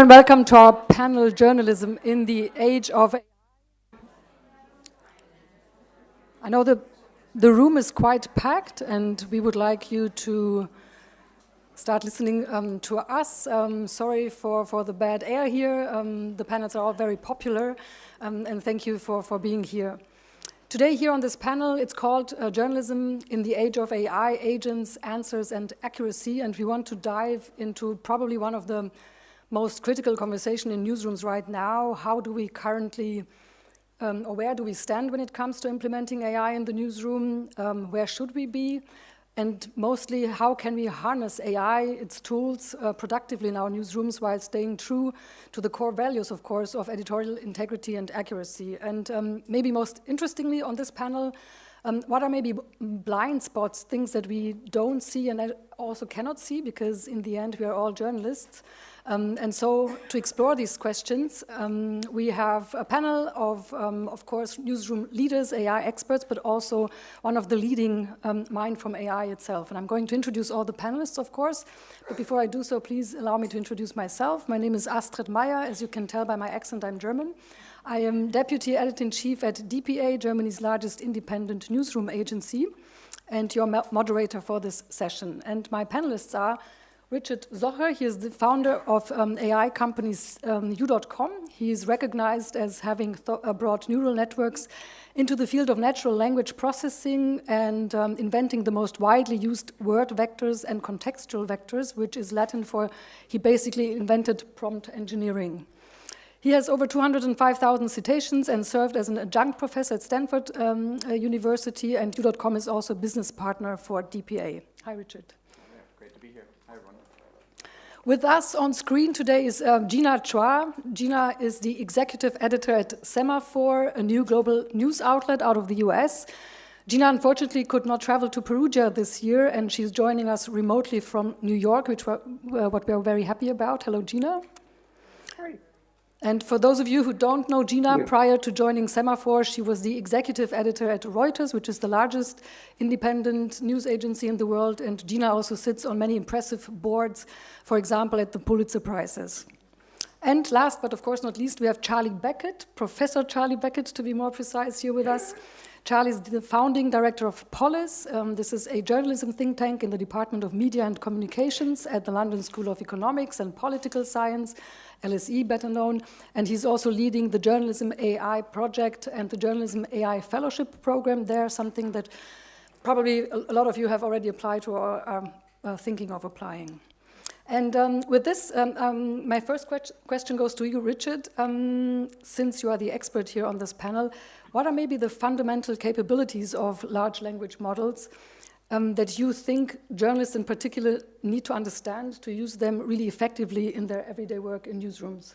and welcome to our panel, Journalism in the Age of AI. I know the room is quite packed, and we would like you to start listening to us. Sorry for the bad air here. The panels are all very popular, and thank you for being here. Today here on this panel, it's called Journalism in the Age of AI, Agents, Answers, and Accuracy, and we want to dive into probably one of the most critical conversation in newsrooms right now. How do we currently, or where do we stand when it comes to implementing AI in the newsroom? Where should we be? And mostly, how can we harness AI, its tools, productively in our newsrooms while staying true to the core values, of course, of editorial integrity and accuracy? And maybe most interestingly on this panel, what are maybe blind spots, things that we don't see and also cannot see, because in the end we are all journalists. And so to explore these questions, we have a panel of course, newsroom leaders, AI experts, but also one of the leading mind from AI itself. And I'm going to introduce all the panelists, of course. But before I do so, please allow me to introduce myself. My name is Astrid Maier. As you can tell by my accent, I'm German. I am Deputy Editor-in-Chief at DPA, Germany's largest independent newsroom agency, and your moderator for this session. And my panelists are Richard Socher. He is the founder of AI companies U.com. He is recognized as having brought neural networks into the field of natural language processing and inventing the most widely used word vectors and contextual vectors, which is Latin for he basically invented prompt engineering. He has over 205,000 citations and served as an adjunct professor at Stanford University, and U.com is also a business partner for DPA. Hi, Richard. Yeah, great to be here. Hi, everyone. With us on screen today is Gina Chua. Gina is the executive editor at Semafor, a new global news outlet out of the US. Gina unfortunately could not travel to Perugia this year, and she's joining us remotely from New York, which what we are very happy about. Hello, Gina. Hi. And for those of you who don't know Gina, prior to joining Semafor, she was the executive editor at Reuters, which is the largest independent news agency in the world. And Gina also sits on many impressive boards, for example, at the Pulitzer Prizes. And last, but of course not least, we have Charlie Beckett, Professor Charlie Beckett, to be more precise, here with us. Charlie is the founding director of Polis. This is a journalism think tank in the Department of Media and Communications at the London School of Economics and Political Science, LSE better known, and he's also leading the Journalism AI project and the Journalism AI Fellowship program there, something that probably a lot of you have already applied to or are thinking of applying. And with this, my first question goes to you, Richard. Since you are the expert here on this panel, what are maybe the fundamental capabilities of large language models that you think journalists in particular need to understand to use them really effectively in their everyday work in newsrooms?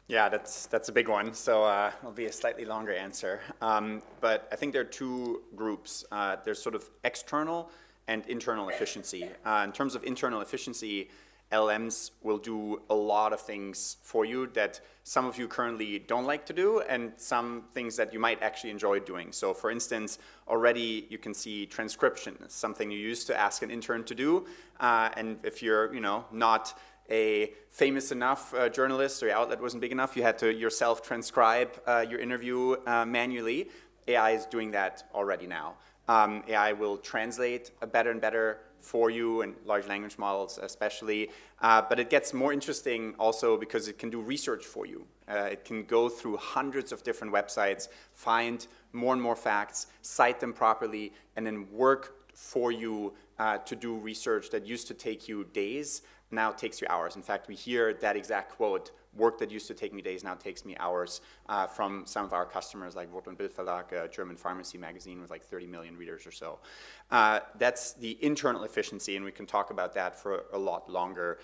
Yeah, that's a big one, so it'll be a slightly longer answer. But I think there are two groups. There's sort of external and internal efficiency. In terms of internal efficiency, LLMs will do a lot of things for you that some of you currently don't like to do, and some things that you might actually enjoy doing. So for instance, already you can see transcription, something you used to ask an intern to do, and if you're not a famous enough journalist or your outlet wasn't big enough, you had to yourself transcribe your interview manually. AI is doing that already now. AI will translate better and better for you, and large language models especially, but it gets more interesting also because it can do research for you. It can go through hundreds of different websites, find more and more facts, cite them properly, and then work for you to do research that used to take you days, now takes you hours. In fact, we hear that exact quote, work that used to take me days now takes me hours, from some of our customers like Wort- und Bildverlag, a German pharmacy magazine with like 30 million readers or so. That's the internal efficiency, and we can talk about that for a lot longer.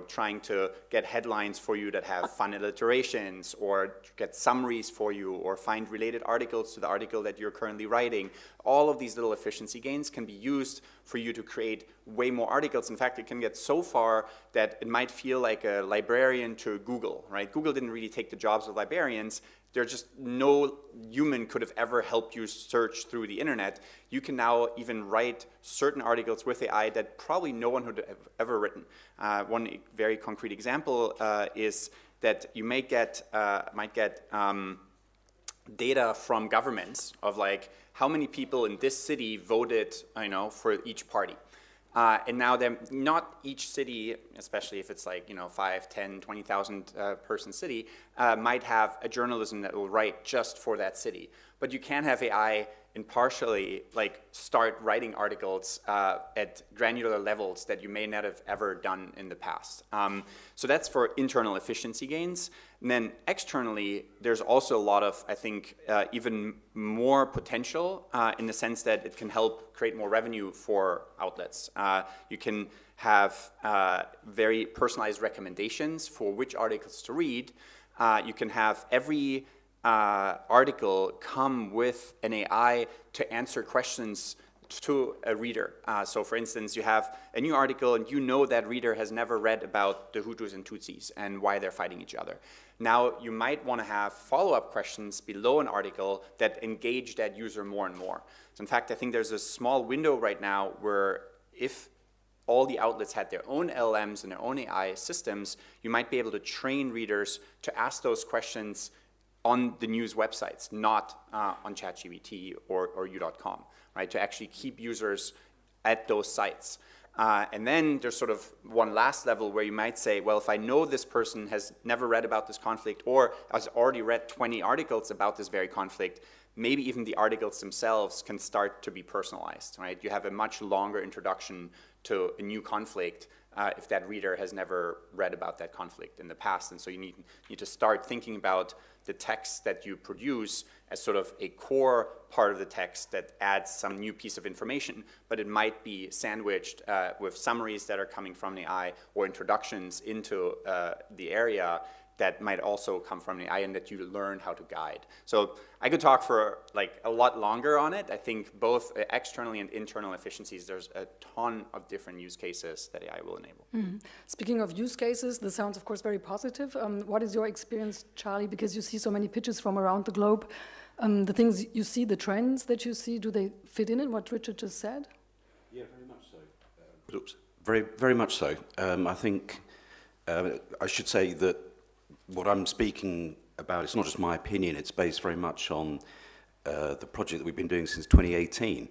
Trying to get headlines for you that have fun alliterations, or get summaries for you, or find related articles to the article that you're currently writing. All of these little efficiency gains can be used for you to create way more articles. In fact, it can get so far that it might feel like a librarian to Google, right? Google didn't really take the jobs of librarians. There's just no human could have ever helped you search through the internet. You can now even write certain articles with AI that probably no one would have ever written. One very concrete example is that you might get data from governments of like how many people in this city voted, for each party. And now not each city, especially if it's like, 5, 10, 20,000 person city, might have a journalism that will write just for that city. But you can have AI impartially like start writing articles at granular levels that you may not have ever done in the past. So that's for internal efficiency gains. And then externally, there's also a lot of, I think, even more potential in the sense that it can help create more revenue for outlets. You can have very personalized recommendations for which articles to read. You can have every article come with an AI to answer questions to a reader. So for instance, you have a new article and you know that reader has never read about the Hutus and Tutsis and why they're fighting each other. Now you might want to have follow-up questions below an article that engage that user more and more. So in fact, I think there's a small window right now where if all the outlets had their own LLMs and their own AI systems, you might be able to train readers to ask those questions on the news websites, not on ChatGPT or u.com, right? To actually keep users at those sites. And then there's sort of one last level where you might say, well, if I know this person has never read about this conflict or has already read 20 articles about this very conflict, maybe even the articles themselves can start to be personalized, right? You have a much longer introduction to a new conflict if that reader has never read about that conflict in the past. And so you need to start thinking about the text that you produce as sort of a core part of the text that adds some new piece of information, but it might be sandwiched with summaries that are coming from the AI or introductions into the area that might also come from the AI and that you learn how to guide. So I could talk for like a lot longer on it. I think both externally and internal efficiencies, there's a ton of different use cases that AI will enable. Mm-hmm. Speaking of use cases, this sounds of course very positive. What is your experience, Charlie? Because you see so many pitches from around the globe. The things you see, the trends that you see, do they fit in what Richard just said? Yeah, very much so. Oops. Very, very much so. I think I should say that what I'm speaking about, it's not just my opinion, it's based very much on the project that we've been doing since 2018.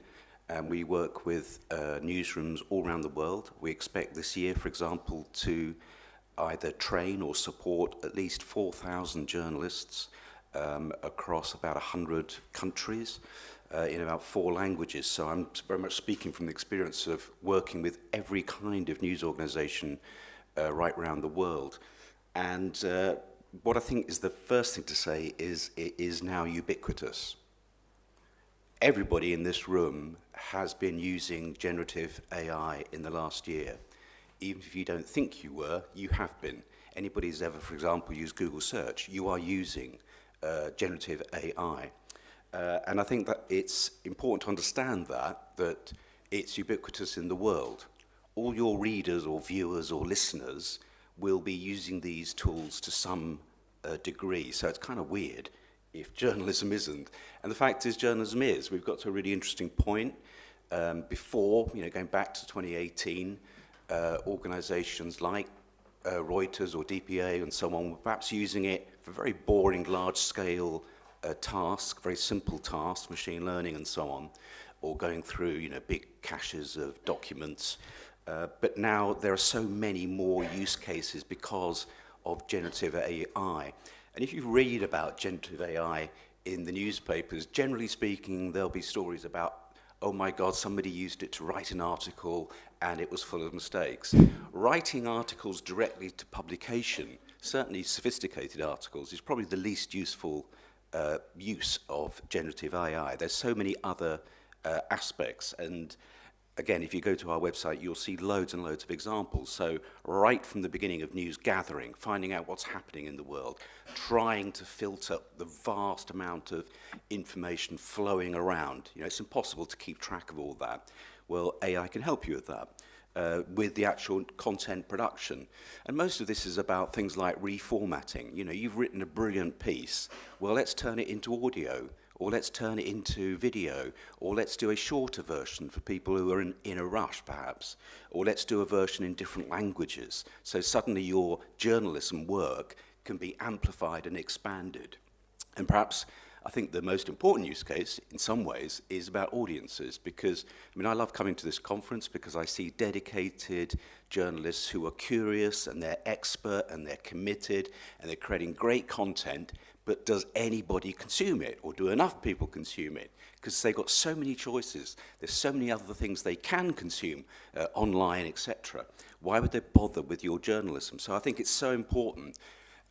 And we work with newsrooms all around the world. We expect this year, for example, to either train or support at least 4,000 journalists across about 100 countries in about 4 languages. So I'm very much speaking from the experience of working with every kind of news organization right around the world. And what I think is the first thing to say is it is now ubiquitous. Everybody in this room has been using generative AI in the last year. Even if you don't think you were, you have been. Anybody who's ever, for example, used Google search, you are using generative AI. And I think that it's important to understand that it's ubiquitous in the world. All your readers or viewers or listeners will be using these tools to some degree. So it's kind of weird if journalism isn't. And the fact is, journalism is. We've got to a really interesting point. Before, going back to 2018, organizations like Reuters or DPA and so on were perhaps using it for very boring, large-scale tasks, very simple tasks, machine learning and so on, or going through, big caches of documents. But now there are so many more use cases because of generative AI. And if you read about generative AI in the newspapers, generally speaking, there'll be stories about, oh my God, somebody used it to write an article and it was full of mistakes. Writing articles directly to publication, certainly sophisticated articles, is probably the least useful use of generative AI. There's so many other aspects, and again, if you go to our website, you'll see loads and loads of examples. So right from the beginning of news gathering, finding out what's happening in the world, trying to filter the vast amount of information flowing around. It's impossible to keep track of all that. Well, AI can help you with that, with the actual content production. And most of this is about things like reformatting. You've written a brilliant piece. Well, let's turn it into audio, or let's turn it into video, or let's do a shorter version for people who are in a rush, perhaps, or let's do a version in different languages. So suddenly your journalism work can be amplified and expanded. And perhaps I think the most important use case in some ways is about audiences, because I love coming to this conference because I see dedicated journalists who are curious and they're expert and they're committed and they're creating great content, but does anybody consume it, or do enough people consume it? Because they've got so many choices, there's so many other things they can consume online, etc. Why would they bother with your journalism? So I think it's so important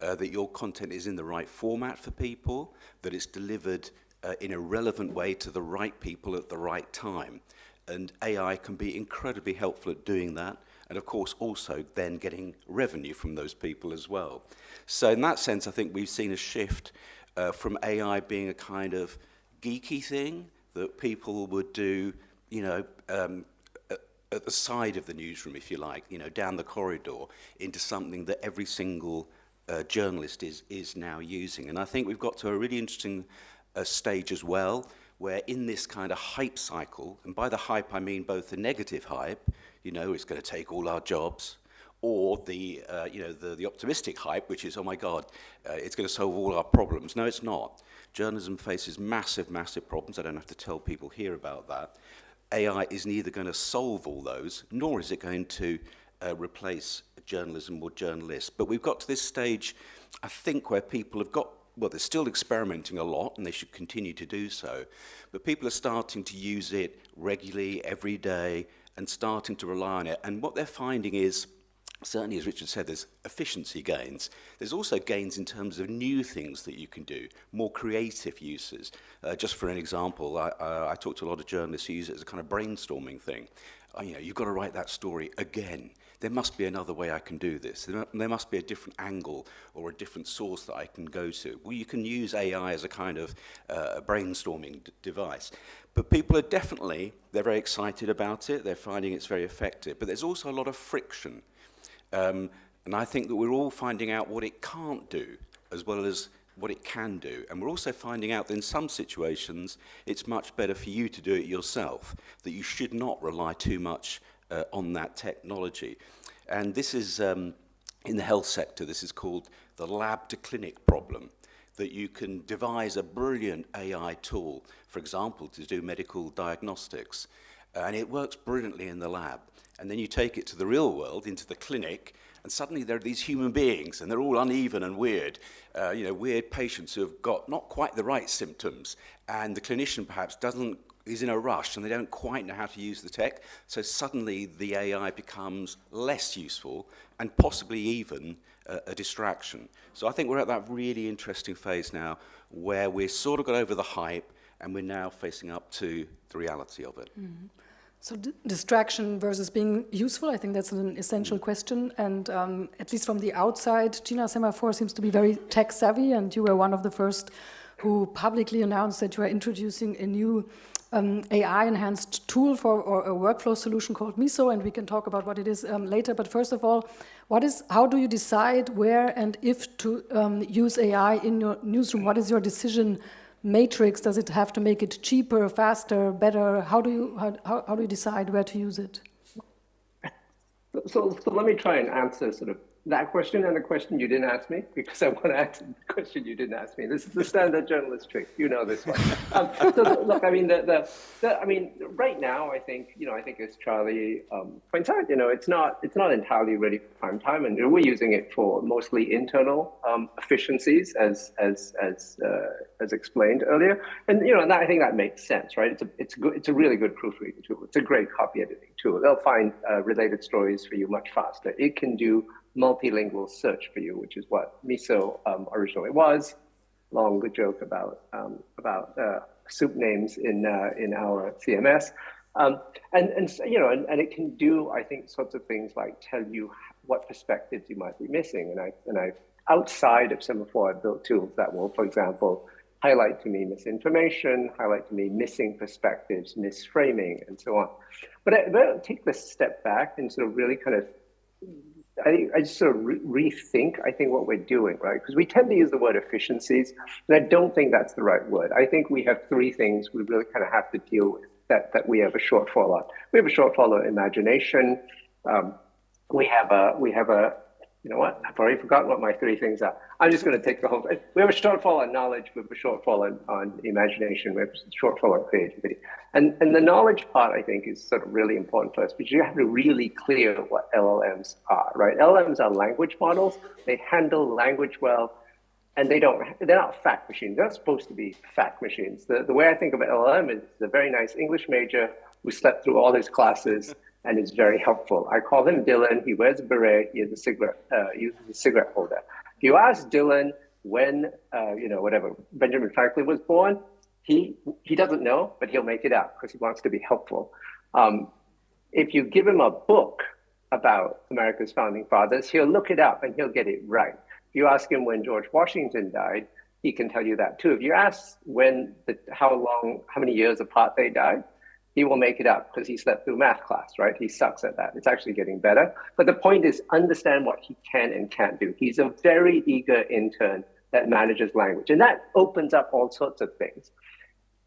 that your content is in the right format for people, that it's delivered in a relevant way to the right people at the right time. And AI can be incredibly helpful at doing that, and of course also then getting revenue from those people as well. So in that sense, I think we've seen a shift from AI being a kind of geeky thing that people would do, at the side of the newsroom, if you like, down the corridor, into something that every single journalist is now using. And I think we've got to a really interesting stage as well, where in this kind of hype cycle, and by the hype I mean both the negative hype, it's going to take all our jobs, or the optimistic hype, which is, oh my God, it's going to solve all our problems. No, it's not. Journalism faces massive, massive problems. I don't have to tell people here about that. AI is neither going to solve all those, nor is it going to replace journalism or journalists. But we've got to this stage, I think, where people have got, well, they're still experimenting a lot, and they should continue to do so, but people are starting to use it regularly, every day, and starting to rely on it. And what they're finding is, certainly, as Richard said, there's efficiency gains. There's also gains in terms of new things that you can do, more creative uses. Just for an example, I talk to a lot of journalists who use it as a kind of brainstorming thing. You've got to write that story again. There must be another way I can do this. There must be a different angle or a different source that I can go to. Well, you can use AI as a kind of brainstorming device. But people are they're very excited about it. They're finding it's very effective. But there's also a lot of friction. And I think that we're all finding out what it can't do as well as what it can do. And we're also finding out that in some situations, it's much better for you to do it yourself, that you should not rely too much on that technology. And this is, in the health sector, this is called the lab to clinic problem, that you can devise a brilliant AI tool, for example, to do medical diagnostics, and it works brilliantly in the lab. And then you take it to the real world, into the clinic, and suddenly there are these human beings, and they're all uneven and weird, weird patients who have got not quite the right symptoms, and the clinician perhaps is in a rush, and they don't quite know how to use the tech, so suddenly the AI becomes less useful, and possibly even a distraction. So I think we're at that really interesting phase now, where we're sort of got over the hype, and we're now facing up to the reality of it. Mm-hmm. So distraction versus being useful, I think that's an essential question. And at least from the outside, Gina, Semafor seems to be very tech savvy, and you were one of the first who publicly announced that you are introducing a new AI-enhanced tool or a workflow solution called MISO, and we can talk about what it is later. But first of all, how do you decide where and if to use AI in your newsroom? What is your decision matrix? Does it have to make it cheaper, faster, better? How do you decide where to use it? So let me try and answer sort of that question and the question you didn't ask me, because I want to answer the question you didn't ask me. This is the standard journalist trick. You know this one. So look, I mean, right now, I think as Charlie points out, it's not entirely ready for prime time, and we're using it for mostly internal efficiencies, as explained earlier. And and I think that makes sense, right? It's a really good proofreading tool. It's a great copy editing tool. They'll find related stories for you much faster. It can do multilingual search for you, which is what MISO originally was. Long joke about soup names in our CMS, and it can do, I think, sorts of things like tell you what perspectives you might be missing. And I outside of Semafor, I've built tools that will, for example, highlight to me misinformation, highlight to me missing perspectives, misframing, and so on. But I'll take this step back and sort of really kind of, I just sort of rethink, I think, what we're doing, right? Because we tend to use the word efficiencies, and I don't think that's the right word. I think we have three things we really kind of have to deal with that we have a shortfall on. We have a shortfall of imagination. We have a you know what? I've already forgotten what my 3 things are. I'm just going to take the whole thing. We have a shortfall on knowledge, we have a shortfall on imagination, we have a shortfall on creativity. And the knowledge part, I think, is sort of really important for us, because you have to really clear what LLMs are, right? LLMs are language models. They handle language well, and they're not fact machines. They're not supposed to be fact machines. The way I think of an LLM is a very nice English major who slept through all his classes and is very helpful. I call him Dylan. He wears a beret. He has a cigarette, uses a cigarette holder. If you ask Dylan when, whatever, Benjamin Franklin was born, he doesn't know, but he'll make it up because he wants to be helpful. If you give him a book about America's founding fathers, he'll look it up and he'll get it right. If you ask him when George Washington died, he can tell you that too. If you ask how many years apart they died, he will make it up because he slept through math class, right? He sucks at that. It's actually getting better. But the point is, understand what he can and can't do. He's a very eager intern that manages language, and that opens up all sorts of things.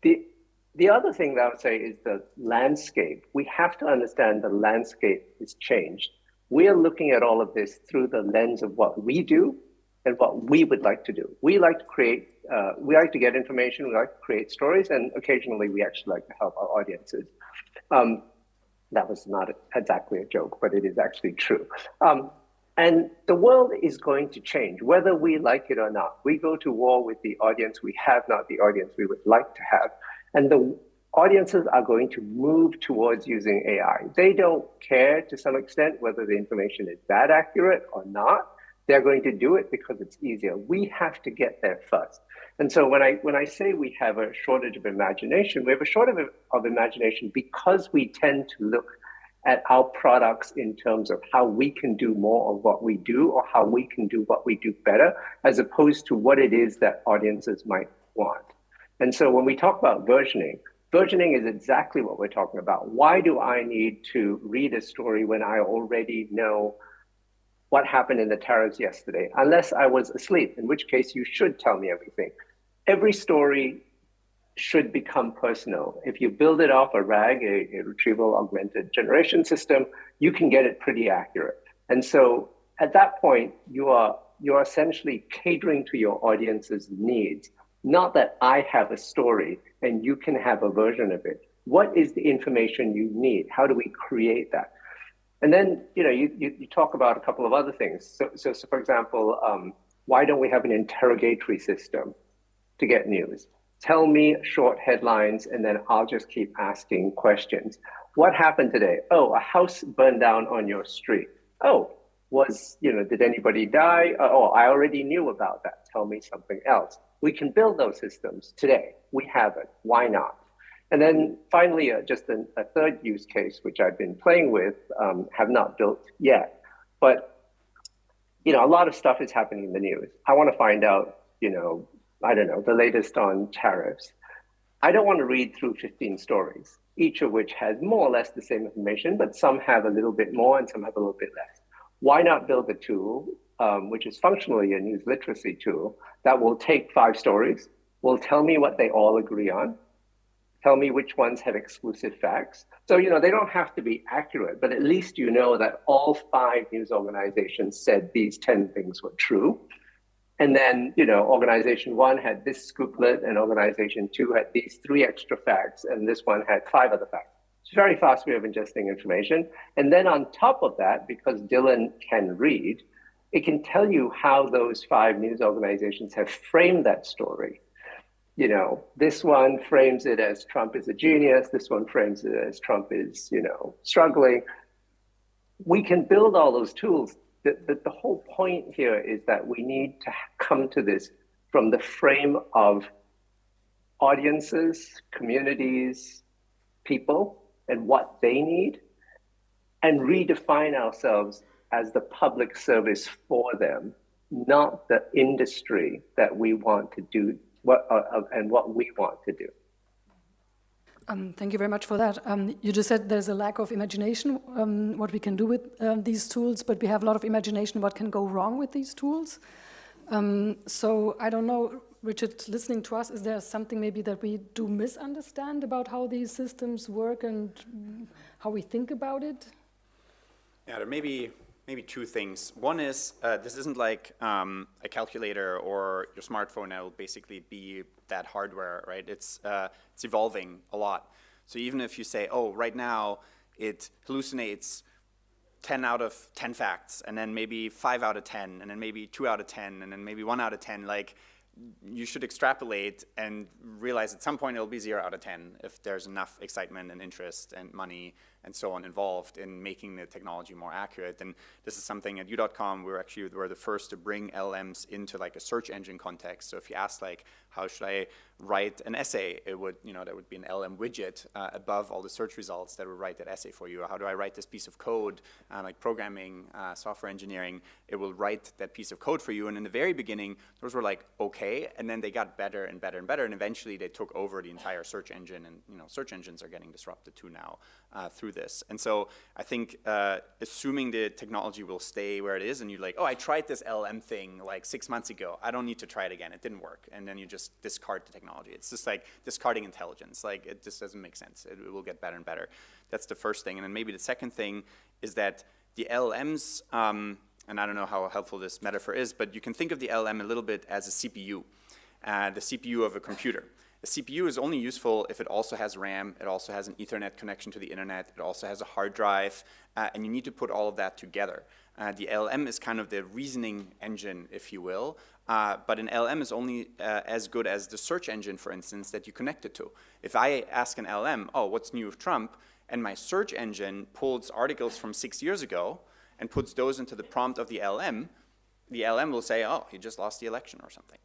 The other thing that I would say is the landscape. We have to understand the landscape has changed. We are looking at all of this through the lens of what we do and what we would like to do. We like to create, we like to get information, we like to create stories, and occasionally we actually like to help our audiences. That was not exactly a joke, but it is actually true. And the world is going to change, whether we like it or not. We go to war with the audience we have, not the audience we would like to have. And the audiences are going to move towards using AI. They don't care to some extent whether the information is that accurate or not. They're going to do it because it's easier. We have to get there first. And so when I say we have a shortage of imagination, we have a shortage of imagination because we tend to look at our products in terms of how we can do more of what we do or how we can do what we do better, as opposed to what it is that audiences might want. And so when we talk about versioning is exactly what we're talking about. Why do I need to read a story when I already know what happened in the tariffs yesterday? Unless I was asleep, in which case you should tell me everything. Every story should become personal. If you build it off a RAG, a retrieval augmented generation system, you can get it pretty accurate. And so at that point, you're essentially catering to your audience's needs. Not that I have a story and you can have a version of it. What is the information you need? How do we create that? And then, you talk about a couple of other things. So for example, why don't we have an interrogatory system to get news? Tell me short headlines, and then I'll just keep asking questions. What happened today? Oh, a house burned down on your street. Oh, did anybody die? Oh, I already knew about that. Tell me something else. We can build those systems today. We have it. Why not? And then finally, just a third use case, which I've been playing with, have not built yet. But, a lot of stuff is happening in the news. I want to find out, I don't know, the latest on tariffs. I don't want to read through 15 stories, each of which has more or less the same information, but some have a little bit more and some have a little bit less. Why not build a tool, which is functionally a news literacy tool, that will take 5 stories, will tell me what they all agree on, tell me which ones have exclusive facts. So, they don't have to be accurate, but at least you know that all 5 news organizations said these 10 things were true. And then, organization 1 had this scooplet, and organization 2 had these 3 extra facts, and this one had 5 other facts. It's a very fast way of ingesting information. And then on top of that, because Dylan can read, it can tell you how those 5 news organizations have framed that story. This one frames it as Trump is a genius. This one frames it as Trump is, struggling. We can build all those tools. The whole point here is that we need to come to this from the frame of audiences, communities, people, and what they need, and redefine ourselves as the public service for them, not the industry that we want to do and what we want to do. Thank you very much for that. You just said there's a lack of imagination, what we can do with these tools, but we have a lot of imagination what can go wrong with these tools. So I don't know, Richard, listening to us, is there something maybe that we do misunderstand about how these systems work and how we think about it? Yeah, there may be maybe two things. One is, this isn't like a calculator or your smartphone that will basically be that hardware, right? It's evolving a lot. So even if you say, oh, right now it hallucinates 10 out of 10 facts, and then maybe 5 out of 10, and then maybe 2 out of 10, and then maybe 1 out of 10, like, you should extrapolate and realize at some point it'll be 0 out of 10 if there's enough excitement and interest and money and so on involved in making the technology more accurate. And this is something at u.com, we're the first to bring LLMs into like a search engine context. So if you ask like, how should I write an essay? It would, there would be an LLM widget above all the search results that would write that essay for you. How do I write this piece of code, like programming, software engineering? It will write that piece of code for you. And in the very beginning, those were like, okay, and then they got better and better and better, and eventually they took over the entire search engine, and search engines are getting disrupted too now through this. And so I think assuming the technology will stay where it is, and you're like, oh, I tried this LLM thing like 6 months ago, I don't need to try it again, it didn't work, and then you just discard the technology. It's just like discarding intelligence. Like, it just doesn't make sense. It will get better and better. That's the first thing. And then maybe the second thing is that the LLMs, and I don't know how helpful this metaphor is, but you can think of the LLM a little bit as a CPU, the CPU of a computer. The CPU is only useful if it also has RAM, it also has an Ethernet connection to the internet, it also has a hard drive, and you need to put all of that together. The LLM is kind of the reasoning engine, if you will, but an LLM is only as good as the search engine, for instance, that you connect it to. If I ask an LLM, oh, what's new with Trump, and my search engine pulls articles from 6 years ago and puts those into the prompt of the LLM will say, oh, he just lost the election or something,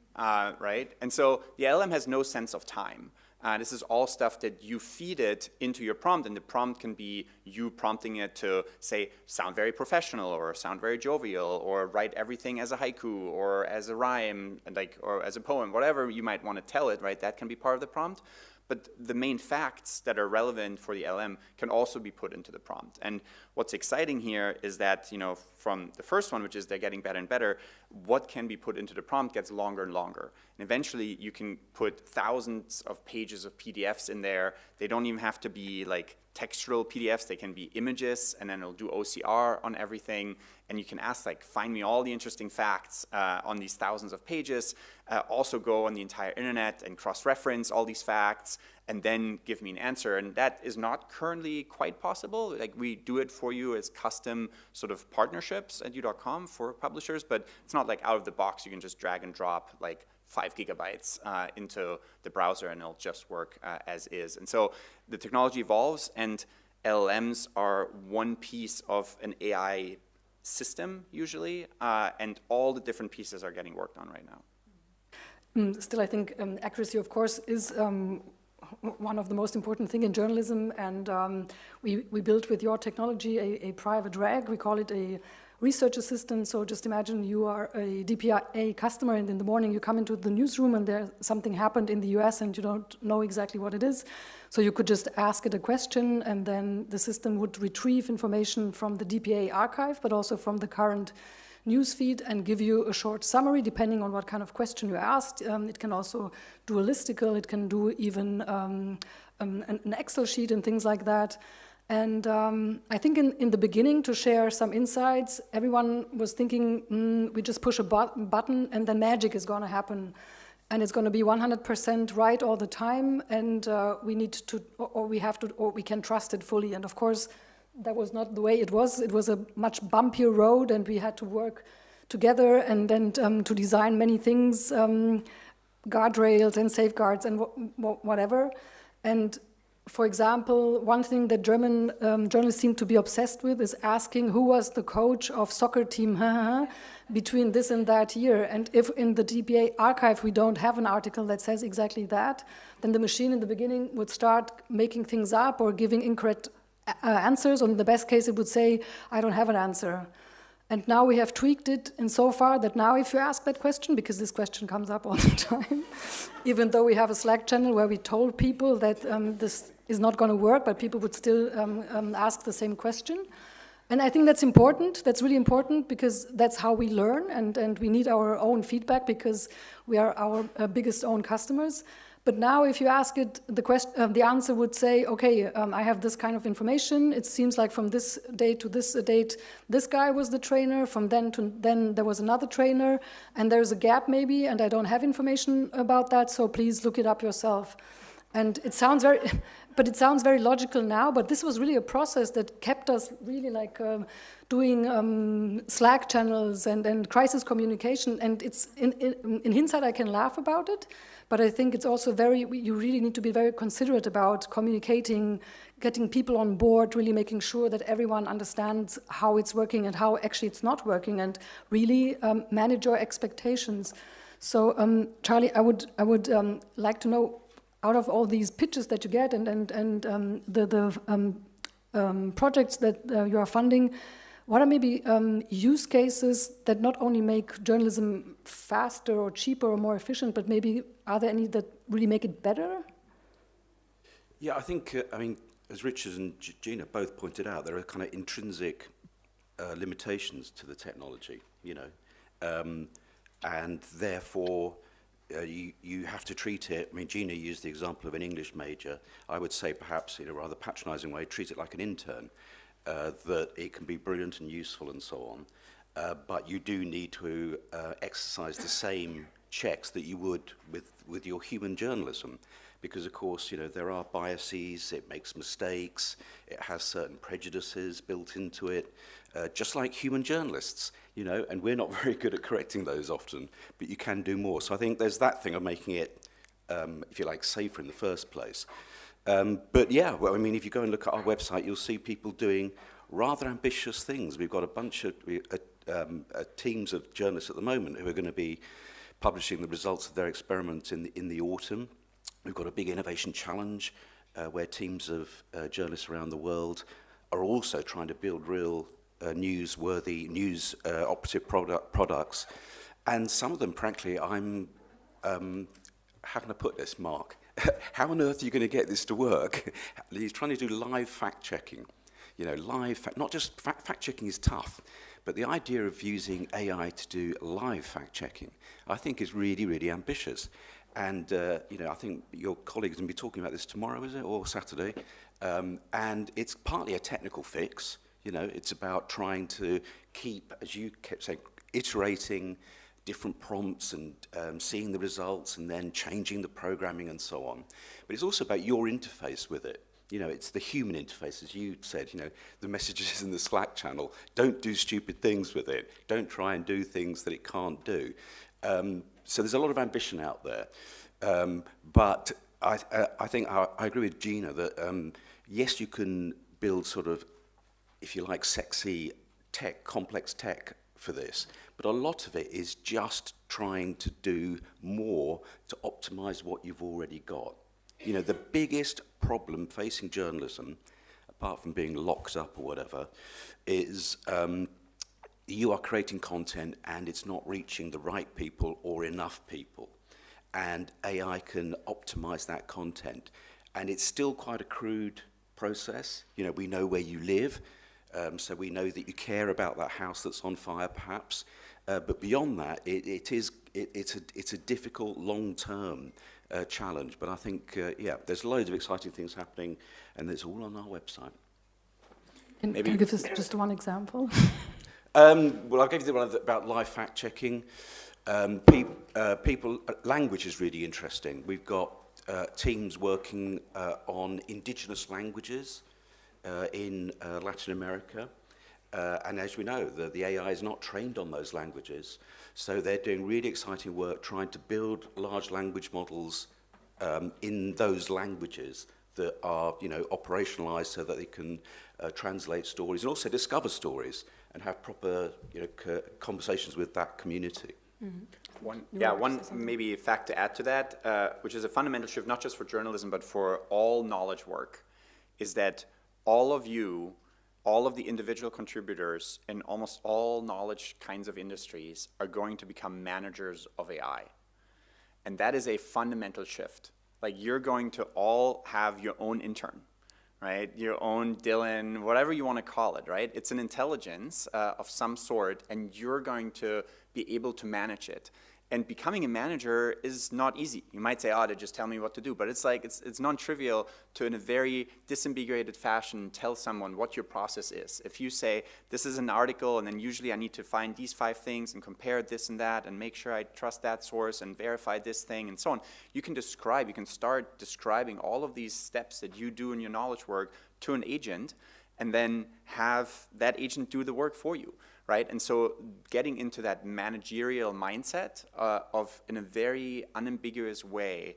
right? And so the LLM has no sense of time. This is all stuff that you feed it into your prompt, and the prompt can be you prompting it to say, sound very professional, or sound very jovial, or write everything as a haiku, or as a rhyme, or as a poem, whatever you might want to tell it, right? That can be part of the prompt. But the main facts that are relevant for the LM can also be put into the prompt. And what's exciting here is that, from the first one, which is they're getting better and better, what can be put into the prompt gets longer and longer. And eventually, you can put thousands of pages of PDFs in there. They don't even have to be like textual PDFs. They can be images, and then it'll do OCR on everything. And you can ask, like, find me all the interesting facts on these thousands of pages. Also go on the entire internet and cross-reference all these facts, and then give me an answer. And that is not currently quite possible. Like, we do it for you as custom sort of partnerships at u.com for publishers, but it's not like out of the box you can just drag and drop like 5 gigabytes into the browser and it'll just work as is. And so the technology evolves, and LLMs are one piece of an AI system usually, and all the different pieces are getting worked on right now. Still, I think accuracy, of course, is one of the most important things in journalism, and we built with your technology a private RAG. We call it a research assistant. So just imagine you are a DPA customer, and in the morning you come into the newsroom and there something happened in the US and you don't know exactly what it is. So you could just ask it a question, and then the system would retrieve information from the DPA archive, but also from the current newsfeed, and give you a short summary depending on what kind of question you asked. It can also do a listicle, it can do even an Excel sheet and things like that. And I think in the beginning, to share some insights, everyone was thinking, we just push a button and then magic is going to happen. And it's going to be 100% right all the time, and we need to, or we have to, or we can trust it fully. And of course, that was not the way it was. It was a much bumpier road, and we had to work together and then to design many things, guardrails and safeguards and whatever. And for example, one thing that German journalists seem to be obsessed with is asking who was the coach of soccer team between this and that year. And if in the DPA archive we don't have an article that says exactly that, then the machine in the beginning would start making things up or giving incorrect answers. Or in the best case, it would say, I don't have an answer. And now we have tweaked it in so far that now if you ask that question, because this question comes up all the time, even though we have a Slack channel where we told people that this is not going to work, but people would still ask the same question. And I think that's important. That's really important, because that's how we learn, and we need our own feedback because we are our biggest own customers. But now if you ask it, the answer would say, okay, I have this kind of information. It seems like from this date to this date, this guy was the trainer. From then to then, there was another trainer. And there's a gap maybe, and I don't have information about that, so please look it up yourself. And it sounds very logical now, but this was really a process that kept us really like doing Slack channels and crisis communication. And it's in hindsight, I can laugh about it, but I think it's also you really need to be very considerate about communicating, getting people on board, really making sure that everyone understands how it's working and how actually it's not working, and really manage your expectations. So Charlie, I would like to know, out of all these pitches that you get and the projects that you are funding, what are maybe use cases that not only make journalism faster or cheaper or more efficient, but maybe are there any that really make it better? Yeah, I think, I mean, as Richard and Gina both pointed out, there are kind of intrinsic limitations to the technology, you know, and therefore, you have to treat it. I mean, Gina used the example of an English major. I would say perhaps in a rather patronizing way, treat it like an intern, that it can be brilliant and useful and so on. But you do need to exercise the same checks that you would with your human journalism. Because, of course, you know, there are biases, it makes mistakes, it has certain prejudices built into it, just like human journalists, you know, and we're not very good at correcting those often, but you can do more. So I think there's that thing of making it, if you like, safer in the first place. But yeah, well, I mean, if you go and look at our website, you'll see people doing rather ambitious things. We've got a bunch of teams of journalists at the moment who are going to be publishing the results of their experiment in the autumn. We've got a big innovation challenge where teams of journalists around the world are also trying to build real newsworthy, news-operative products. And some of them, frankly, I'm, how can I put this, Mark? How on earth are you going to get this to work? He's trying to do live fact-checking. You know, not just fact-checking is tough, but the idea of using AI to do live fact-checking, I think is really, really ambitious. And, you know, I think your colleagues will be talking about this tomorrow, is it, or Saturday? And it's partly a technical fix. You know, it's about trying to keep, as you kept saying, iterating different prompts and seeing the results and then changing the programming and so on. But it's also about your interface with it. You know, it's the human interface, as you said, you know, the messages in the Slack channel. Don't do stupid things with it. Don't try and do things that it can't do. So there's a lot of ambition out there. But I think I agree with Gina that, yes, you can build sort of, if you like, sexy tech, complex tech for this, but a lot of it is just trying to do more to optimize what you've already got. You know, the biggest problem facing journalism, apart from being locked up or whatever, is you are creating content and it's not reaching the right people or enough people. And AI can optimize that content. And it's still quite a crude process. You know, we know where you live, so we know that you care about that house that's on fire, perhaps. But beyond that, it's a difficult, long-term challenge. But I think, yeah, there's loads of exciting things happening, and it's all on our website. Can you give us just one example? Well, I'll give you the one about live fact-checking. Language is really interesting. We've got teams working on indigenous languages in Latin America. And as we know, the AI is not trained on those languages. So they're doing really exciting work trying to build large language models in those languages that are, you know, operationalized so that they can translate stories and also discover stories and have proper, you know, conversations with that community. Mm-hmm. One maybe fact to add to that, which is a fundamental shift, not just for journalism, but for all knowledge work, is that all of you, all of the individual contributors in almost all knowledge kinds of industries are going to become managers of AI. And that is a fundamental shift. Like, you're going to all have your own intern, right? Your own Dylan, whatever you want to call it, right? It's an intelligence of some sort, and you're going to be able to manage it. And becoming a manager is not easy. You might say, oh, they just tell me what to do. But it's like, it's non-trivial to, in a very disambiguated fashion, tell someone what your process is. If you say, this is an article, and then usually I need to find these 5 things and compare this and that and make sure I trust that source and verify this thing and so on, you can start describing all of these steps that you do in your knowledge work to an agent, and then have that agent do the work for you. Right, and so getting into that managerial mindset of, in a very unambiguous way,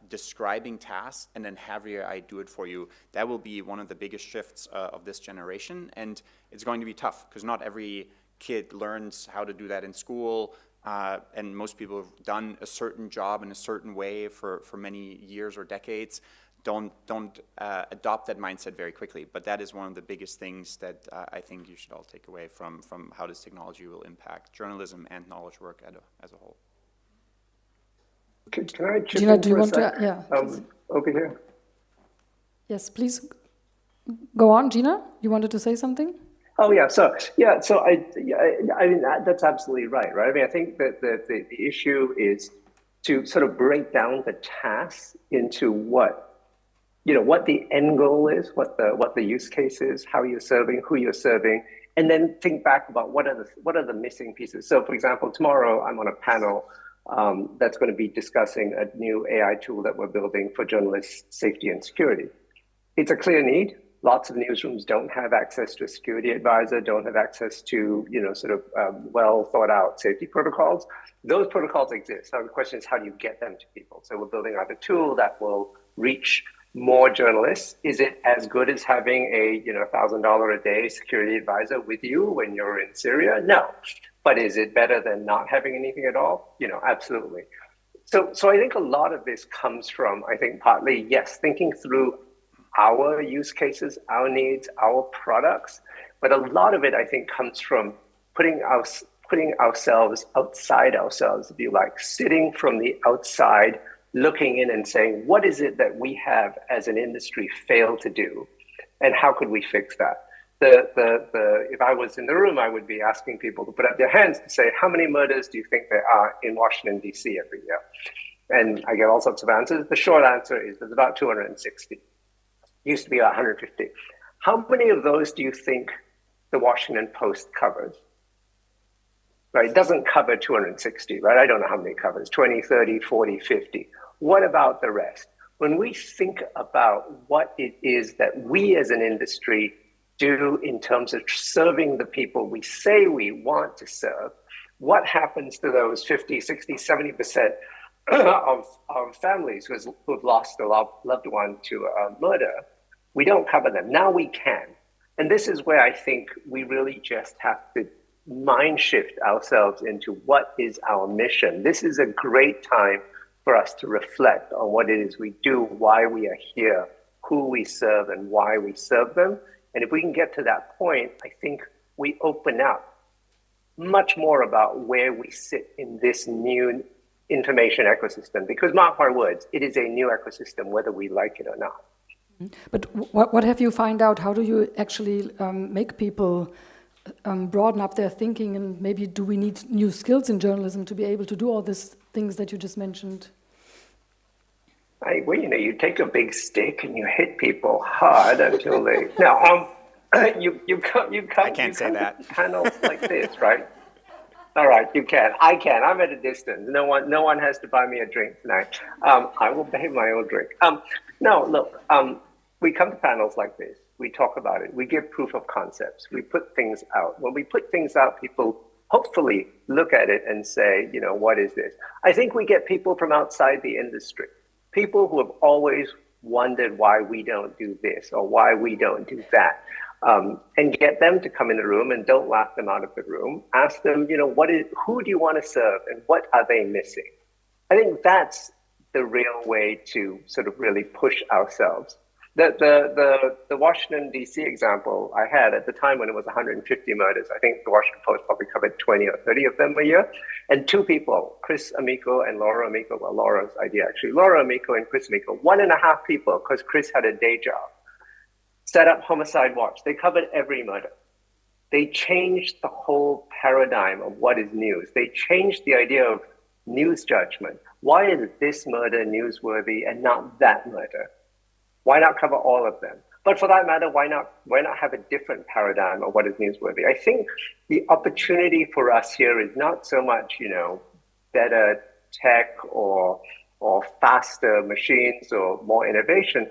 describing tasks and then have your AI do it for you, that will be one of the biggest shifts of this generation. And it's going to be tough, because not every kid learns how to do that in school, and most people have done a certain job in a certain way for many years or decades. Don't adopt that mindset very quickly. But that is one of the biggest things that I think you should all take away from how this technology will impact journalism and knowledge work as a whole. Can I chip Gina, in do you for a want sec? to? Yeah. Over here. Yes, please go on, Gina. You wanted to say something? Oh yeah, so I mean that's absolutely right. I mean, I think that the issue is to sort of break down the tasks into what the end goal is, what the use case is, how you're serving, who you're serving, and then think back about what are the missing pieces. So, for example, tomorrow I'm on a panel that's going to be discussing a new AI tool that we're building for journalists' safety and security. It's a clear need. Lots of newsrooms don't have access to a security advisor, don't have access to well thought out safety protocols. Those protocols exist. Now the question is, how do you get them to people? So we're building out a tool that will reach more journalists. Is it as good as having a $1,000 a day security advisor with you when you're in Syria? No. But is it better than not having anything at all? Absolutely. So I think a lot of this comes from, I think, partly, yes, thinking through our use cases, our needs, our products, but a lot of it, I think, comes from putting ourselves outside ourselves, if you like, sitting from the outside, looking in and saying, what is it that we have as an industry failed to do, and how could we fix that? If I was in the room, I would be asking people to put up their hands to say, how many murders do you think there are in Washington, D.C. every year? And I get all sorts of answers. The short answer is there's about 260. Used to be 150. How many of those do you think the Washington Post covers? Right, it doesn't cover 260, right? I don't know how many it covers, 20, 30, 40, 50. What about the rest? When we think about what it is that we as an industry do in terms of serving the people we say we want to serve, what happens to those 50, 60, 70% of families who've lost a loved one to a murder? We don't cover them. Now we can. And this is where I think we really just have to mind shift ourselves into what is our mission. This is a great time for us to reflect on what it is we do, why we are here, who we serve, and why we serve them. And if we can get to that point, I think we open up much more about where we sit in this new information ecosystem. Because mark my words, it is a new ecosystem, whether we like it or not. But what have you found out? How do you actually make people broaden up their thinking, and maybe do we need new skills in journalism to be able to do all these things that you just mentioned? Well, you take a big stick and you hit people hard until they. Now, you come. I can't say that. Panels like this, right? All right, you can. I can. I'm at a distance. No one has to buy me a drink tonight. I will pay my own drink. No, look. We come to panels like this. We talk about it. We give proof of concepts. We put things out. When we put things out, people hopefully look at it and say, what is this? I think we get people from outside the industry, people who have always wondered why we don't do this or why we don't do that, and get them to come in the room, and don't laugh them out of the room. Ask them, who do you want to serve and what are they missing? I think that's the real way to sort of really push ourselves. The Washington, D.C. example I had at the time when it was 150 murders, I think the Washington Post probably covered 20 or 30 of them a year. And 2 people, Chris Amico and Laura Amico, well, Laura's idea actually, Laura Amico and Chris Amico, 1.5 people, because Chris had a day job, set up Homicide Watch. They covered every murder. they changed the whole paradigm of what is news. They changed the idea of news judgment. Why is this murder newsworthy and not that murder? Why not cover all of them? But for that matter, why not have a different paradigm of what is newsworthy? I think the opportunity for us here is not so much, better tech or faster machines or more innovation.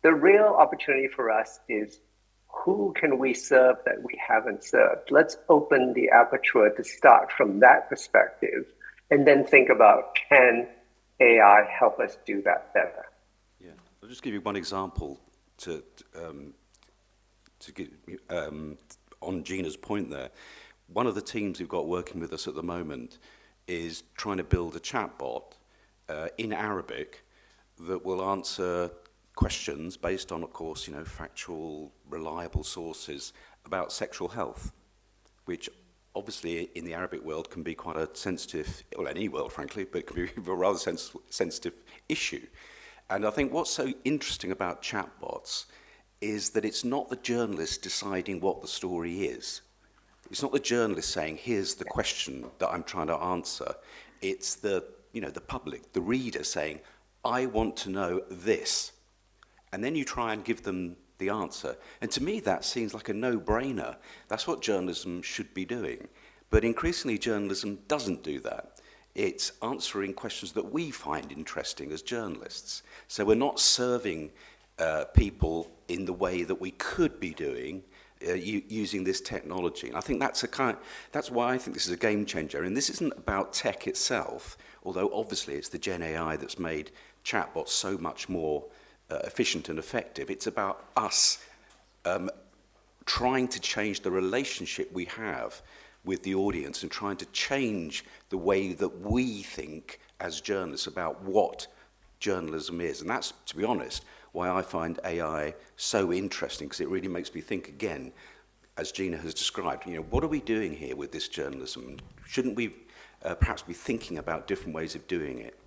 The real opportunity for us is who can we serve that we haven't served? Let's open the aperture to start from that perspective and then think about, can AI help us do that better? Yeah, I'll just give you one example to give on Gina's point there. One of the teams we've got working with us at the moment is trying to build a chatbot in Arabic that will answer questions based on, of course, factual, reliable sources about sexual health, which obviously in the Arabic world can be quite a sensitive, well, any world, frankly, but it can be a rather sensitive issue. And I think what's so interesting about chatbots is that it's not the journalist deciding what the story is. It's not the journalist saying, here's the question that I'm trying to answer. It's the public, the reader saying, I want to know this. And then you try and give them the answer. And to me, that seems like a no-brainer. That's what journalism should be doing. But increasingly, journalism doesn't do that. It's answering questions that we find interesting as journalists. So we're not serving people in the way that we could be doing using this technology. And I think that's why I think this is a game changer. And this isn't about tech itself, although obviously it's the Gen AI that's made chatbots so much more efficient and effective. It's about us trying to change the relationship we have with the audience and trying to change the way that we think as journalists about what journalism is. And that's, to be honest, why I find AI so interesting, because it really makes me think again, as Gina has described, what are we doing here with this journalism? Shouldn't we perhaps be thinking about different ways of doing it?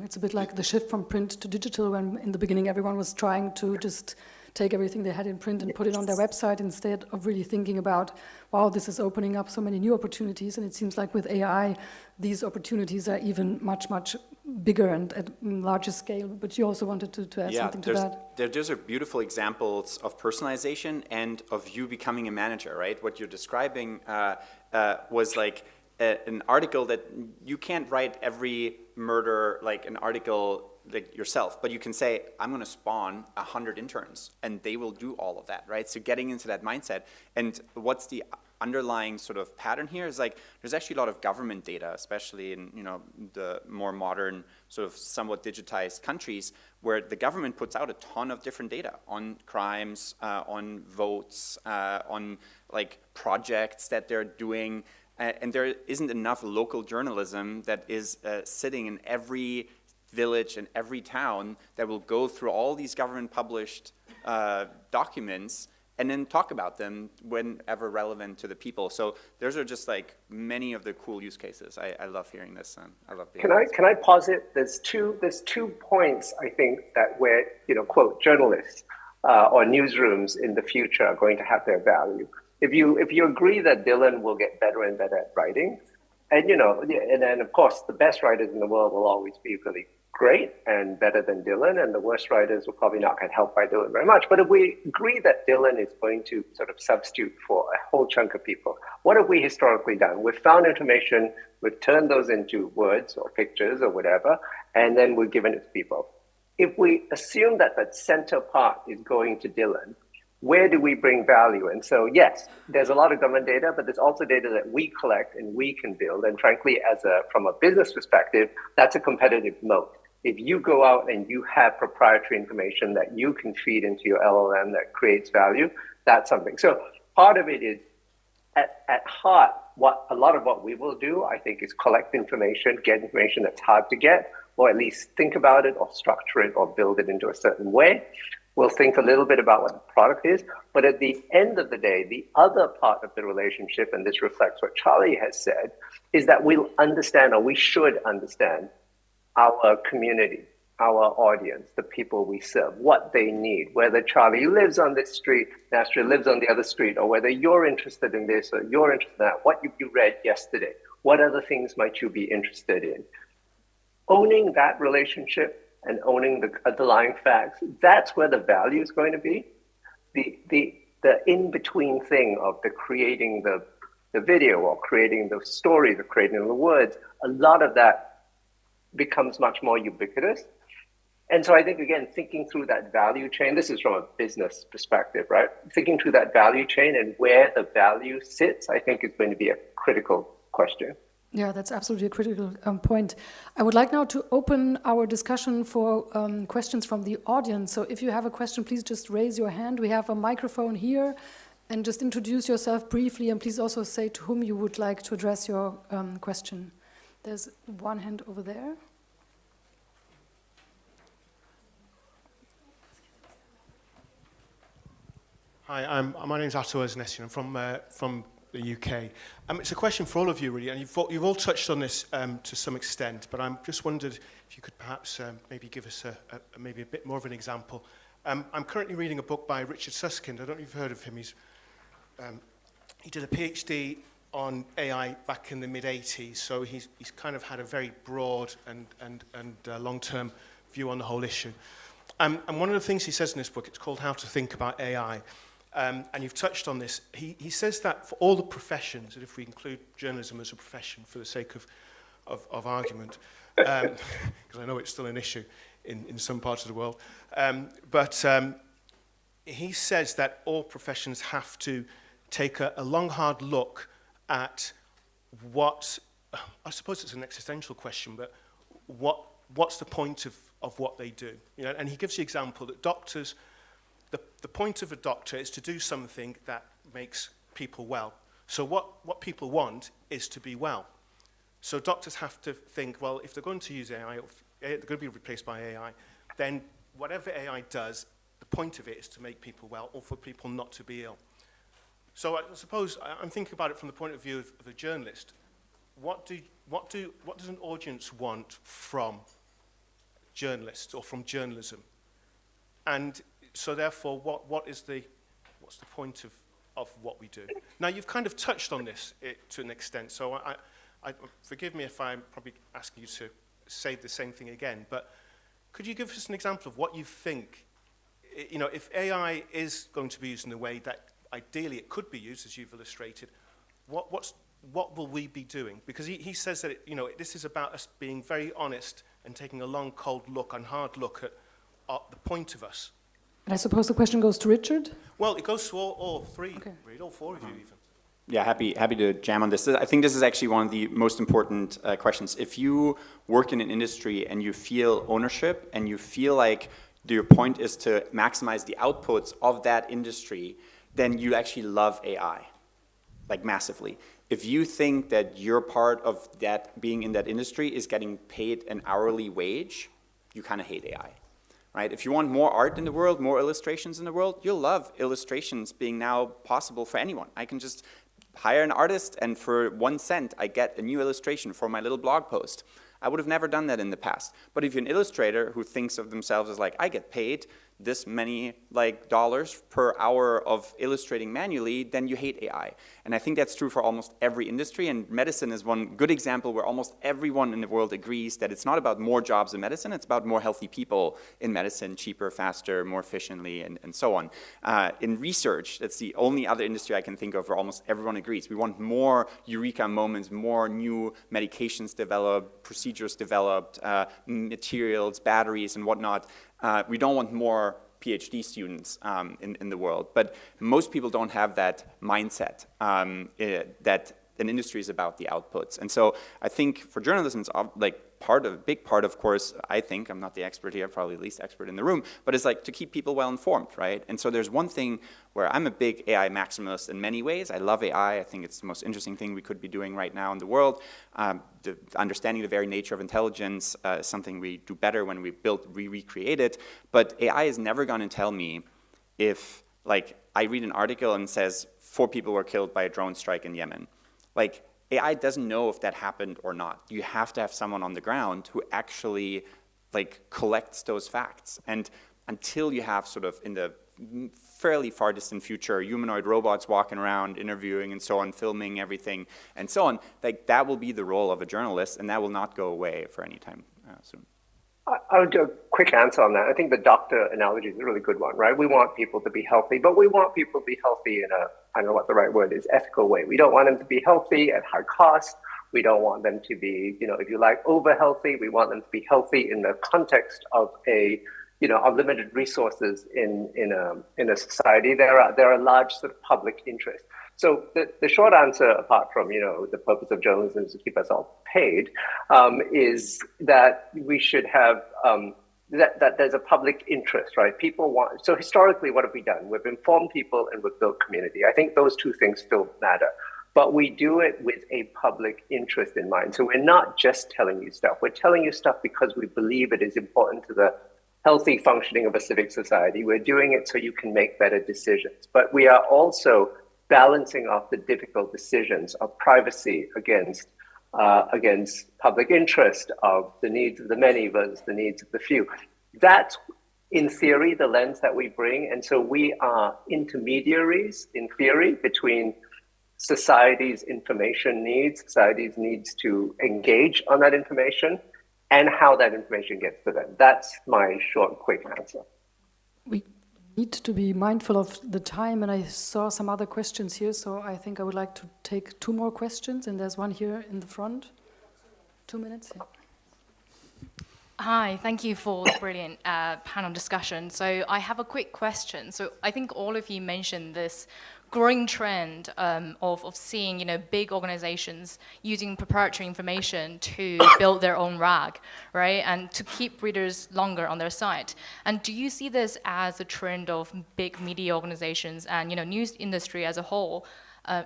It's a bit like the shift from print to digital, when in the beginning everyone was trying to just take everything they had in print and put it on their website instead of really thinking about, wow, this is opening up so many new opportunities. And it seems like with AI, these opportunities are even much, much bigger and at larger scale. But you also wanted to add something to that. Those are beautiful examples of personalization and of you becoming a manager, right? What you're describing was like an article that you can't write every murder, like an article like yourself, but you can say, I'm going to spawn 100 interns and they will do all of that, right? So getting into that mindset. And what's the underlying sort of pattern here is like, there's actually a lot of government data, especially in, the more modern sort of somewhat digitized countries, where the government puts out a ton of different data on crimes, on votes, on like projects that they're doing. And there isn't enough local journalism that is sitting in every village and every town that will go through all these government published documents and then talk about them whenever relevant to the people. So those are just like many of the cool use cases. I love hearing this. I love being Can I posit? There's two points I think that where quote journalists or newsrooms in the future are going to have their value. If you agree that Dylan will get better and better at writing, and and then of course the best writers in the world will always be really great and better than Dylan, and the worst writers will probably not get helped by Dylan very much. But if we agree that Dylan is going to sort of substitute for a whole chunk of people, what have we historically done? We've found information, we've turned those into words or pictures or whatever, and then we've given it to people. If we assume that that center part is going to Dylan, where do we bring value? And so, yes, there's a lot of government data, but there's also data that we collect and we can build. And frankly, from a business perspective, that's a competitive moat. If you go out and you have proprietary information that you can feed into your LLM that creates value, that's something. So part of it is, at heart, a lot of what we will do, I think, is collect information, get information that's hard to get, or at least think about it or structure it or build it into a certain way. We'll think a little bit about what the product is, but at the end of the day, the other part of the relationship, and this reflects what Charlie has said, is that we'll understand, or we should understand, our community. our audience, the people we serve, what they need, whether Charlie lives on this street, Astrid lives on the other street, or whether you're interested in this or you're interested in that. What have you read yesterday? What other things might you be interested in? Owning that relationship and owning the underlying facts, that's where the value is going to be. The in-between thing of the creating the video or creating the stories or creating the words, a lot of that becomes much more ubiquitous. And so I think, again, thinking through that value chain, this is from a business perspective, right? Thinking through that value chain and where the value sits, I think is going to be a critical question. Yeah, that's absolutely a critical point. I would like now to open our discussion for questions from the audience. So if you have a question, please just raise your hand. We have a microphone here. And just introduce yourself briefly, and please also say to whom you would like to address your question. There's one hand over there. Hi, my name's Atto Esnessian. I'm from the UK. It's a question for all of you, really, and you've all touched on this to some extent, but I'm just wondered if you could perhaps maybe give us maybe a bit more of an example. I'm currently reading a book by Richard Susskind. I don't know if you've heard of him. He did a PhD on AI back in the mid-'80s, so he's kind of had a very broad and long-term view on the whole issue. And one of the things he says in this book, it's called How to Think About AI, and you've touched on this. He says that for all the professions, and if we include journalism as a profession for the sake of argument, because I know it's still an issue in some parts of the world, but he says that all professions have to take a long, hard look at what, I suppose it's an existential question, but what's the point of what they do? You know, and he gives the example that doctors, the point of a doctor is to do something that makes people well. So what people want is to be well. So doctors have to think, well, if they're going to use AI, or if they're going to be replaced by AI, then whatever AI does, the point of it is to make people well or for people not to be ill. So I suppose I'm thinking about it from the point of view of a journalist. What does an audience want from journalists or from journalism? And so therefore, what's the point of what we do? Now you've kind of touched on this to an extent, so I forgive me if I'm probably asking you to say the same thing again, but could you give us an example of what you think, you know, if AI is going to be used in the way that ideally it could be used, as you've illustrated, what will we be doing? Because he says that, you know, this is about us being very honest and taking a long, cold look and hard look at the point of us. And I suppose the question goes to Richard? Well, it goes to all three, okay. Really, all four of you even. Yeah, happy to jam on this. I think this is actually one of the most important questions. If you work in an industry and you feel ownership and you feel like your point is to maximize the outputs of that industry, then you actually love AI, like massively. If you think that your part of that being in that industry is getting paid an hourly wage, you kind of hate AI. Right? If you want more art in the world, more illustrations in the world, you'll love illustrations being now possible for anyone. I can just hire an artist and for 1 cent I get a new illustration for my little blog post. I would have never done that in the past. But if you're an illustrator who thinks of themselves as like, I get paid this many dollars per hour of illustrating manually, then you hate AI. And I think that's true for almost every industry, and medicine is one good example where almost everyone in the world agrees that it's not about more jobs in medicine, it's about more healthy people in medicine, cheaper, faster, more efficiently, and so on. In research, that's the only other industry I can think of where almost everyone agrees. We want more eureka moments, more new medications developed, procedures developed, materials, batteries, and whatnot. We don't want more PhD students in the world, but most people don't have that mindset that an industry is about the outputs. And so I think for journalism, it's like big part, of course, I think, I'm not the expert here, probably the least expert in the room, but it's like to keep people well informed, right? And so there's one thing where I'm a big AI maximalist in many ways. I love AI. I think it's the most interesting thing we could be doing right now in the world. The understanding the very nature of intelligence is something we do better when we recreate it. But AI is never going to tell me if, like, I read an article and it says 4 people were killed by a drone strike in Yemen. Like, AI doesn't know if that happened or not. You have to have someone on the ground who actually like collects those facts. And until you have sort of in the fairly far distant future, humanoid robots walking around, interviewing and so on, filming everything and so on, like that will be the role of a journalist, and that will not go away for any time soon. I'll do a quick answer on that. I think the doctor analogy is a really good one, right? We want people to be healthy, but we want people to be healthy in a, I don't know what the right word is, ethical way. We don't want them to be healthy at high cost. We don't want them to be, if you like, over healthy. We want them to be healthy in the context of of limited resources in a society. There are large sort of public interests. So the short answer, apart from the purpose of journalism is to keep us all paid, is that we should have that there's a public interest, right? People want. So historically, what have we done? We've informed people and we've built community. I think those two things still matter, but we do it with a public interest in mind. So we're not just telling you stuff. We're telling you stuff because we believe it is important to the healthy functioning of a civic society. We're doing it so you can make better decisions, but we are also balancing off the difficult decisions of privacy against public interest, of the needs of the many versus the needs of the few. That's, in theory, the lens that we bring. And so we are intermediaries, in theory, between society's information needs, society's needs to engage on that information, and how that information gets to them. That's my short, quick answer. We need to be mindful of the time, and I saw some other questions here, so I think I would like to take 2 more questions, and there's one here in the front. 2 minutes, yeah. Hi, thank you for the brilliant panel discussion. So I have a quick question. So I think all of you mentioned this growing trend of seeing big organizations using proprietary information to build their own RAG, right? And to keep readers longer on their site. And do you see this as a trend of big media organizations and news industry as a whole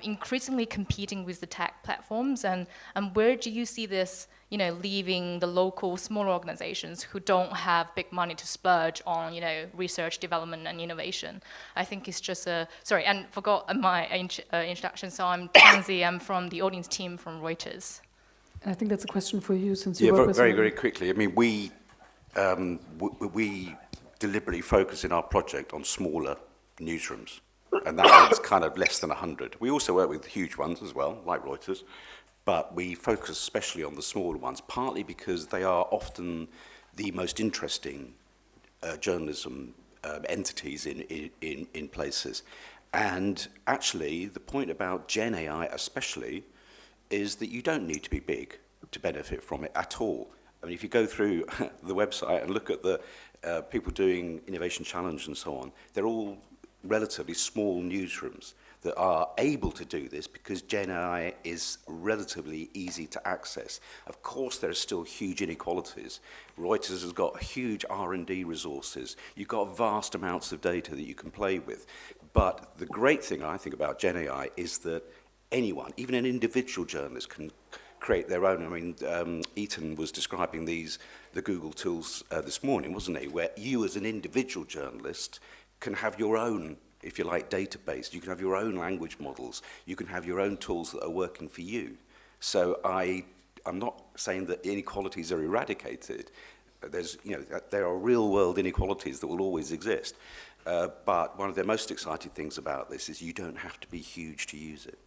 increasingly competing with the tech platforms? And where do you see this leaving the local smaller organizations who don't have big money to splurge on, research, development, and innovation? I think it's just sorry, and forgot my introduction. So I'm Tansy, I'm from the audience team from Reuters. And I think that's a question for you, since you work with very, very quickly. I mean, we deliberately focus in our project on smaller newsrooms, and that means kind of less than 100. We also work with huge ones as well, like Reuters, but we focus especially on the smaller ones, partly because they are often the most interesting journalism entities in places. And actually, the point about Gen AI especially is that you don't need to be big to benefit from it at all. I mean, if you go through the website and look at the people doing Innovation Challenge and so on, they're all relatively small newsrooms that are able to do this because Gen AI is relatively easy to access. Of course, there are still huge inequalities. Reuters has got huge R&D resources. You've got vast amounts of data that you can play with. But the great thing I think about Gen AI is that anyone, even an individual journalist, can create their own. I mean, Ethan was describing the Google tools this morning, wasn't he? Where you as an individual journalist can have your own, if you like, database. You can have your own language models. You can have your own tools that are working for you. So I'm not saying that inequalities are eradicated. There are real-world inequalities that will always exist. But one of the most exciting things about this is you don't have to be huge to use it.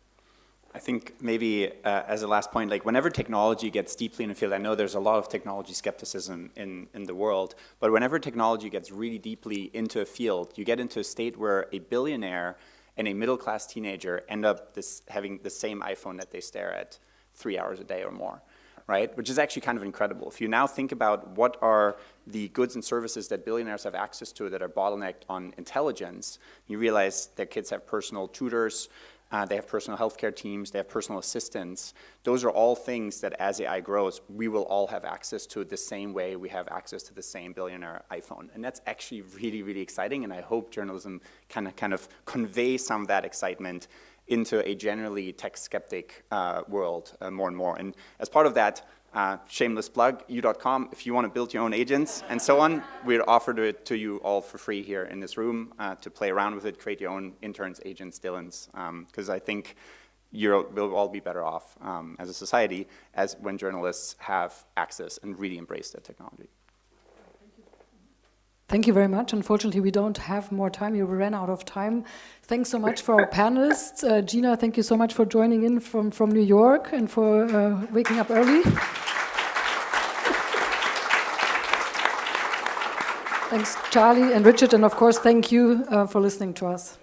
I think maybe as a last point, like whenever technology gets deeply in a field, I know there's a lot of technology skepticism in the world, but whenever technology gets really deeply into a field, you get into a state where a billionaire and a middle-class teenager end up having the same iPhone that they stare at 3 hours a day or more, right? Which is actually kind of incredible. If you now think about what are the goods and services that billionaires have access to that are bottlenecked on intelligence, you realize their kids have personal tutors, they have personal healthcare teams, they have personal assistants. Those are all things that as AI grows, we will all have access to the same way we have access to the same billionaire iPhone. And that's actually really, really exciting, and I hope journalism can kind of convey some of that excitement into a generally tech skeptic world more and more. And as part of that, shameless plug, u.com, if you want to build your own agents and so on, we'd offer it to you all for free here in this room to play around with it, create your own interns, agents, Dylans, because I think we'll all be better off as a society when journalists have access and really embrace that technology. Thank you very much. Unfortunately, we don't have more time. We ran out of time. Thanks so much for our panelists. Gina, thank you so much for joining in from New York and for waking up early. Thanks, Charlie and Richard, and of course, thank you for listening to us.